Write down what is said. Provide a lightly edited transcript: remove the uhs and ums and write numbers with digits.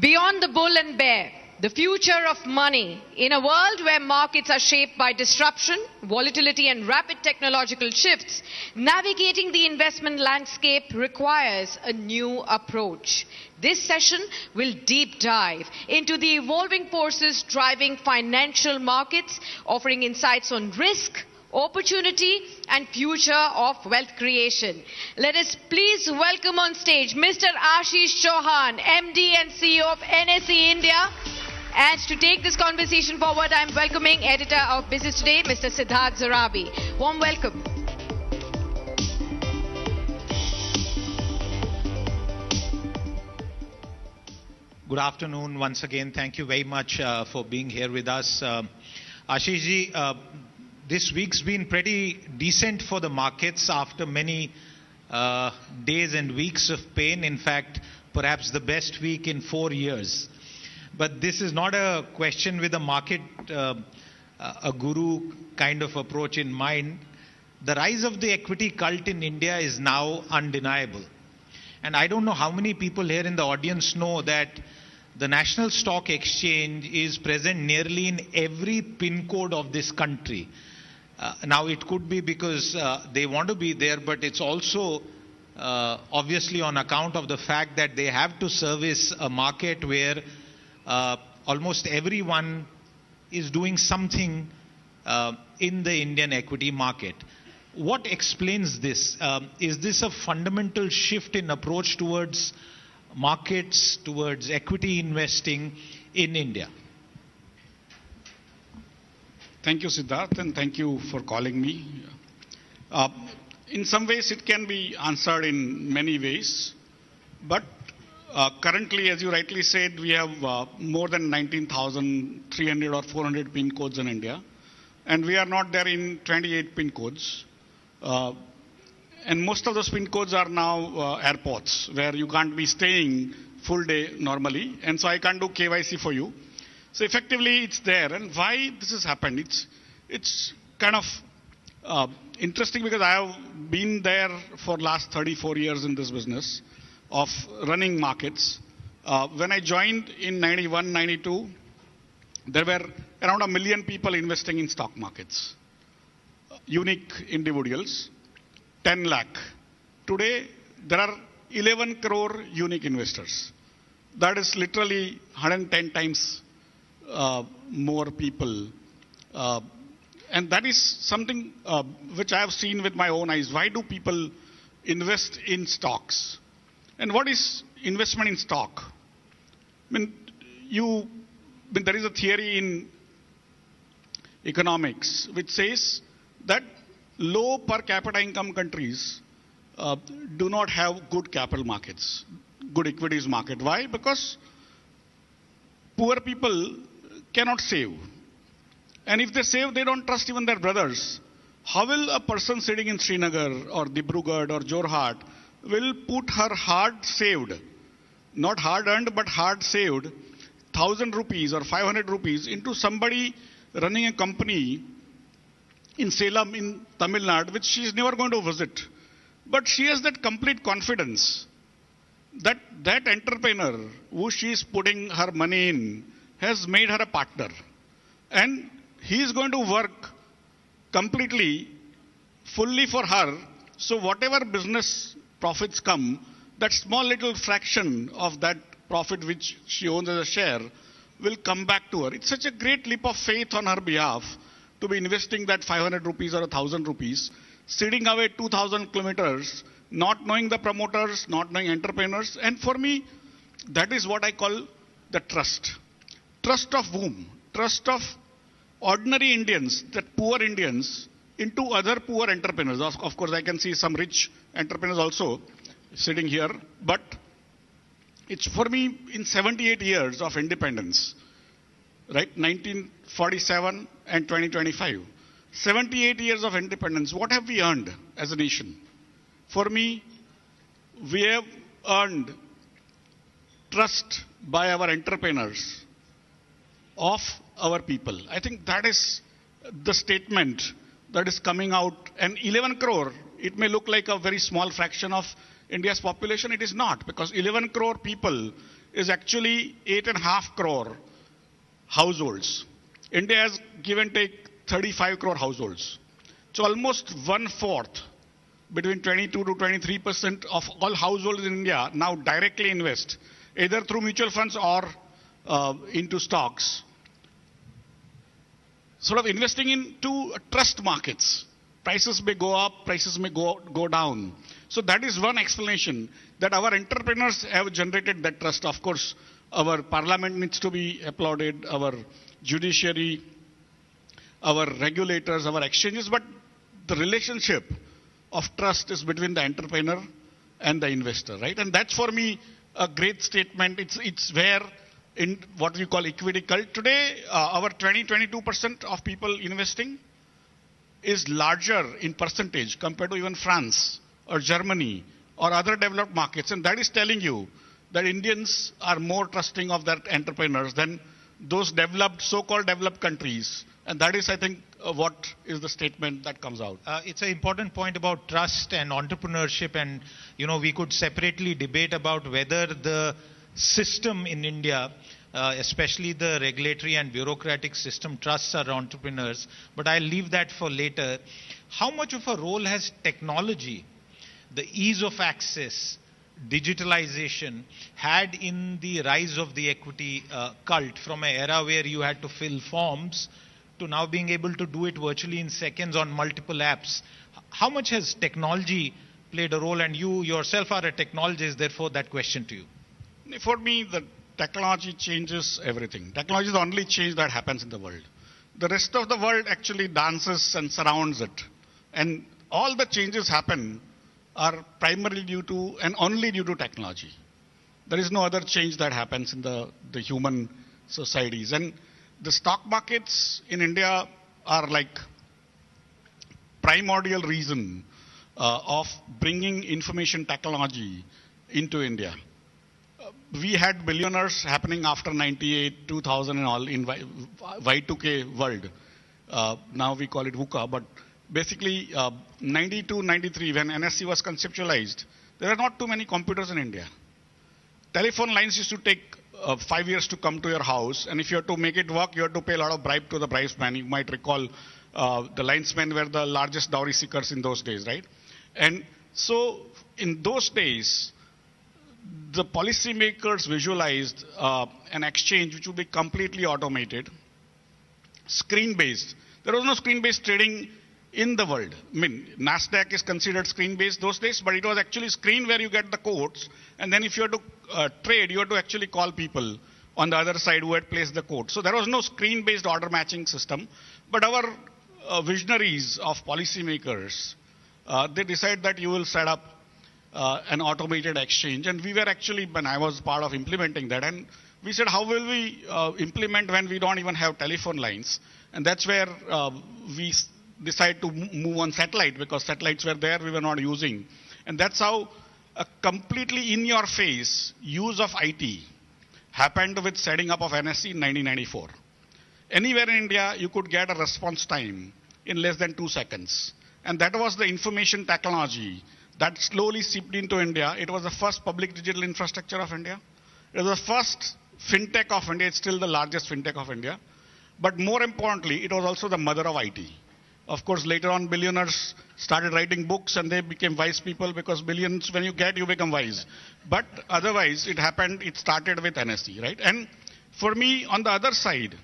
Beyond the bull and bear, the future of money. In a world where markets are shaped by disruption, volatility, and rapid technological shifts, navigating the investment landscape requires a new approach. This session will deep dive into the evolving forces driving financial markets, offering insights on risk, opportunity and future of wealth creation. Let us please welcome on stage Mr. Ashish Chauhan, MD and CEO of NSE India. And to take this conversation forward, I am welcoming Editor of Business Today, Mr. Siddharth Zarabi. Warm welcome. Good afternoon once again. Thank you very much for being here with us. Ashish ji, this week's been pretty decent for the markets after many days and weeks of pain. In fact, perhaps the best week in 4 years. But this is not a question with a market, a guru kind of approach in mind. The rise of the equity cult in India is now undeniable. And I don't know how many people here in the audience know that the National Stock Exchange is present nearly in every pin code of this country. Now it could be because they want to be there, but it's also obviously on account of the fact that they have to service a market where almost everyone is doing something in the Indian equity market. What explains this? Is this a fundamental shift in approach towards markets, towards equity investing in India? Thank you, Siddharth, and thank you for calling me. In some ways, it can be answered in many ways, but currently, as you rightly said, we have more than 19,300 or 400 pin codes in India, and we are not there in 28 pin codes. And most of those pin codes are now airports, where you can't be staying full day normally, and so I can't do KYC for you. So effectively, it's there. And why this has happened? It's kind of interesting because I have been there for last 34 years in this business of running markets. When I joined in 91, 92, there were around 1 million people investing in stock markets. Unique individuals, 10 lakh. Today, there are 11 crore unique investors. That is literally 110 times more people. And that is something which I have seen with my own eyes. Why do people invest in stocks? And what is investment in stock? There is a theory in economics which says that low per capita income countries do not have good capital markets, good equities market. Why? Because poor people cannot save. And if they save, they don't trust even their brothers. How will a person sitting in Srinagar or Dibrugarh or Jorhat will put her hard saved, not hard earned, but hard saved, 1,000 rupees or 500 rupees into somebody running a company in Salem in Tamil Nadu, which she is never going to visit. But she has that complete confidence that that entrepreneur who she is putting her money in has made her a partner. And he is going to work completely, fully for her. So whatever business profits come, that small little fraction of that profit which she owns as a share will come back to her. It's such a great leap of faith on her behalf to be investing that 500 rupees or 1,000 rupees, sitting away 2,000 kilometers, not knowing the promoters, not knowing entrepreneurs. And for me, that is what I call the trust. Trust of whom? Trust of ordinary Indians, that poor Indians, into other poor entrepreneurs. Of course, I can see some rich entrepreneurs also sitting here, but it's for me in 78 years of independence, right? 1947 and 2025. 78 years of independence. What have we earned as a nation? For me, we have earned trust by our entrepreneurs of our people. I think that is the statement that is coming out. And 11 crore, it may look like a very small fraction of India's population. It is not, because 11 crore people is actually 8.5 crore households. India has give and take 35 crore households. So almost 1/4, between 22 to 23% of all households in India now directly invest, either through mutual funds or into stocks. Sort of investing into trust markets. Prices may go up, prices may go down. So that is one explanation, that our entrepreneurs have generated that trust. Of course, our parliament needs to be applauded, our judiciary, our regulators, our exchanges, but the relationship of trust is between the entrepreneur and the investor, right? And that's for me a great statement. It's where in what we call equity cult. Today, our 22% of people investing is larger in percentage compared to even France or Germany or other developed markets. And that is telling you that Indians are more trusting of their entrepreneurs than those developed, so-called developed countries. And that is, I think, what is the statement that comes out. It's an important point about trust and entrepreneurship, and we could separately debate about whether the system in India, especially the regulatory and bureaucratic system, trusts our entrepreneurs. But I'll leave that for later. How much of a role has technology, the ease of access, digitalization had in the rise of the equity cult, from an era where you had to fill forms to now being able to do it virtually in seconds on multiple apps? How much has technology played a role? And you yourself are a technologist, therefore that question to you. For me, the technology changes everything. Technology is the only change that happens in the world. The rest of the world actually dances and surrounds it. And all the changes happen are primarily due to and only due to technology. There is no other change that happens in the human societies. And the stock markets in India are like primordial reason of bringing information technology into India. We had billionaires happening after 98, 2000 and all in Y2K world. Now we call it VUCA, but basically 92, 93 when NSE was conceptualized, there were not too many computers in India. Telephone lines used to take 5 years to come to your house, and if you have to make it work, you have to pay a lot of bribe to the bridesman. You might recall the linesmen were the largest dowry seekers in those days, right? And so in those days, the policymakers visualized an exchange which would be completely automated, screen-based. There was no screen-based trading in the world. I mean, NASDAQ is considered screen-based those days, but it was actually screen where you get the quotes, and then if you had to trade, you had to actually call people on the other side who had placed the quote. So there was no screen-based order matching system, but our visionaries of policymakers, they decide that you will set up an automated exchange, and we were actually, when I was part of implementing that, and we said, how will we implement when we don't even have telephone lines? And that's where we decided to move on satellite, because satellites were there, we were not using. And that's how a completely in-your-face use of IT happened with setting up of NSE in 1994. Anywhere in India, you could get a response time in less than 2 seconds. And that was the information technology that slowly seeped into India. It was the first public digital infrastructure of India. It was the first fintech of India. It's still the largest fintech of India. But more importantly, it was also the mother of IT. Of course, later on, billionaires started writing books and they became wise people, because billions, when you get, you become wise. But otherwise, it happened, it started with NSE, right? And for me, on the other side,